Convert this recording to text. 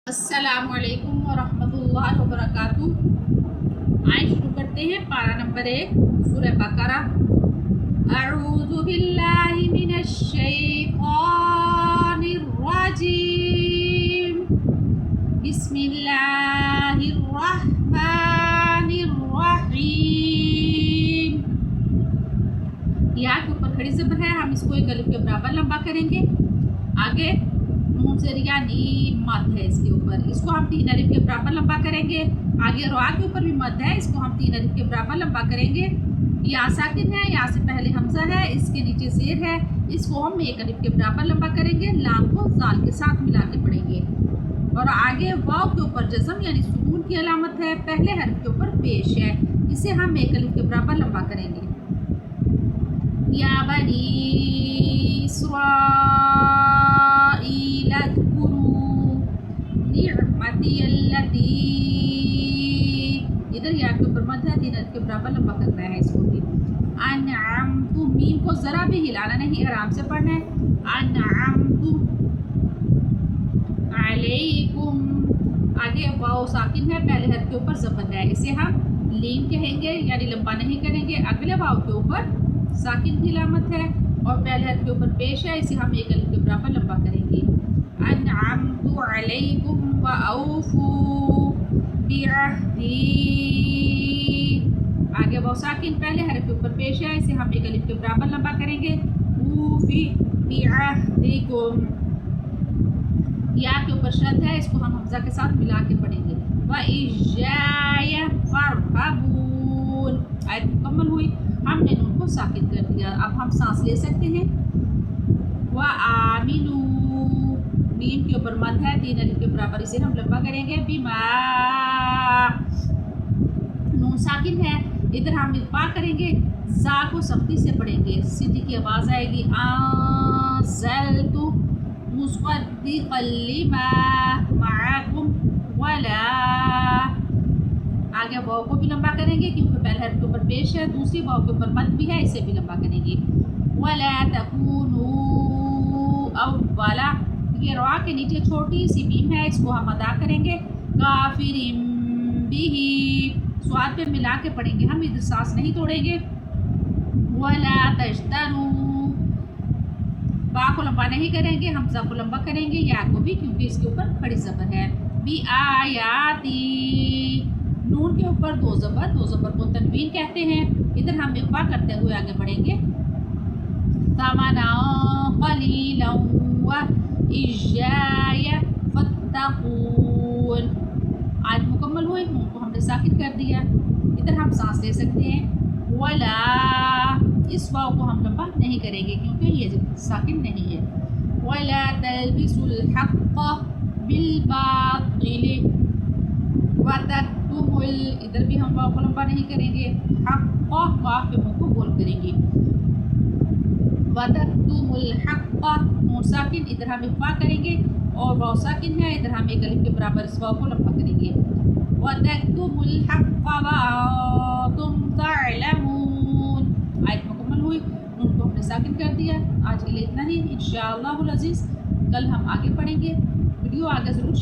السلام علیکم ورحمۃ اللہ وبرکاتہ۔ آئے شروع کرتے ہیں پارہ نمبر 1 سورہ بقرہ۔ اعوذ باللہ من الشیطان الرجیم، بسم اللہ الرحمن الرحیم۔ یا کے اوپر کھڑی زبر ہے، ہم اس کو ایک الف کے برابر لمبا کریں گے۔ آگے نون زیر یعنی مد ہے اس کے اوپر، اس کو ہم 3 الف کے برابر لمبا کریں گے۔ آگے را کے اوپر بھی مد ہے، اس کو ہم 3 الف کے برابر لمبا کریں گے۔ یا ساکن ہے، یا سے پہلے حمزہ ہے، اس کے نیچے زیر ہے، اس کو ہم 1 الف کے برابر لمبا کریں گے۔ لام کو زال کے ساتھ ملا کے پڑھیں گے۔ اور آگے واو کے اوپر جزم یعنی سکون کی علامت ہے، پہلے حرف کے اوپر پیش ہے، اسے ہم 1 الف کے برابر لمبا کریں گے۔ یا بنی اسرائیل اذکروا نعمتی اللتی، ادھر یا کے اوپر مد ہے، 3 الف کے برابر لمبا کرنا ہے اس کو بھی۔ انعمت، میم کو ذرا بھی ہلانا نہیں، آرام سے پڑھنا ہے۔ انعمت علیکم، آگے واو ساکن ہے، پہلے حرف کے اوپر زبر ہے، اسے ہم لین کہیں گے یعنی لمبا نہیں کریں گے۔ اگلے واو کے اوپر ساکن کی علامت ہے اور پہلے حرف کے اوپر پیش ہے، اسے ہم 1 الف کے برابر لمبا کریں گے۔ انعمت علیکم واوفوا بعہدی، آگے واو ساکن پہلے حرف کے اوپر پیش ہے، اسے ہم 1 الف کے برابر لمبا کریں گے۔ اوفی بعہدکم، یا کے اوپر شد ہے، اس کو ہم حمزہ کے ساتھ ملا کے پڑھیں گے۔ وَإِيَّايَ فَارْهَبُونِ، آیت مکمل ہوئی، ہم نے نون کو ساکن کر دیا۔ اب ہم سانس لے سکتے ہیں۔ وَآمِنُوا، میم کے اوپر مد ہے، 3 الف کے برابر، اسے ہم لمبا کریں گے۔ بِمَا، نون ساکن ہے، ادھر ہم اخفا کریں گے، زا کو سختی سے پڑھیں گے، سیدھی کی آواز آئے گی۔ أَنزَلْتُ مُصَدِّقًا لِمَا مَعَكُمْ وَلَا، آگے واو کو بھی لمبا کریں گے کیونکہ پہلے حرف کے اوپر پیش ہے، دوسری واو کے اوپر مد بھی ہے، اسے بھی لمبا کریں گے۔ وَلَا تَكُونُوا أَوَّلَ، یہ را کے نیچے چھوٹی سی میم ہے، اس کو ہم ادا کریں گے۔ کافر بہ، سواد پہ ملا کے پڑھیں گے، ہم ادھر سانس نہیں توڑیں گے۔ وَلَا تَجْتَنُوا، با کو لمبا نہیں کریں گے، حمزہ کو لمبا کریں گے، یا کو بھی کیونکہ اس کے اوپر کھڑی زبر ہے۔ بِآیاتی، نون کے اوپر 2 زبر کو تنوین کہتے ہیں، ادھر ہم اخفا کرتے ہوئے آگے بڑھیں گے۔ ثَمَنًا قَلِيلًا وَإِيَّايَ فَاتَّقُونِ، آیت مکمل ہوئی، نون کو ہم نے ساکن کر دیا، ادھر ہم سانس لے سکتے ہیں۔ وَلَا، اس واو کو ہم لمبا نہیں کریں گے کیونکہ یہ ساکن نہیں ہے۔ وَلَا تَلْبِسُوا الْحَقَّ بِالْبَاطِلِ وَتَكْتُمُوا، ادھر بھی ہم واو کو لمبا نہیں کریں گے، حق واو کے منہ کو گول کریں گے۔ وَتَكْتُمُوا الْحَقَّ، نون ساکن، ادھر ہم اخفا کریں گے اور واو ساکن ہے، ادھر ہم 1 الف کے برابر اس واو کو لمبا کریں گے۔ وَتَكْتُمُوا الْحَقَّ وَأَنْتُمْ تَعْلَمُونَ، آیت مکمل ہوئی، نون کو ہم نے ساکن کر دیا۔ آج کے لیے اتنا ہی، انشاءاللہ العزیز کل ہم آگے پڑھیں گے۔ ویڈیو آگے ضرور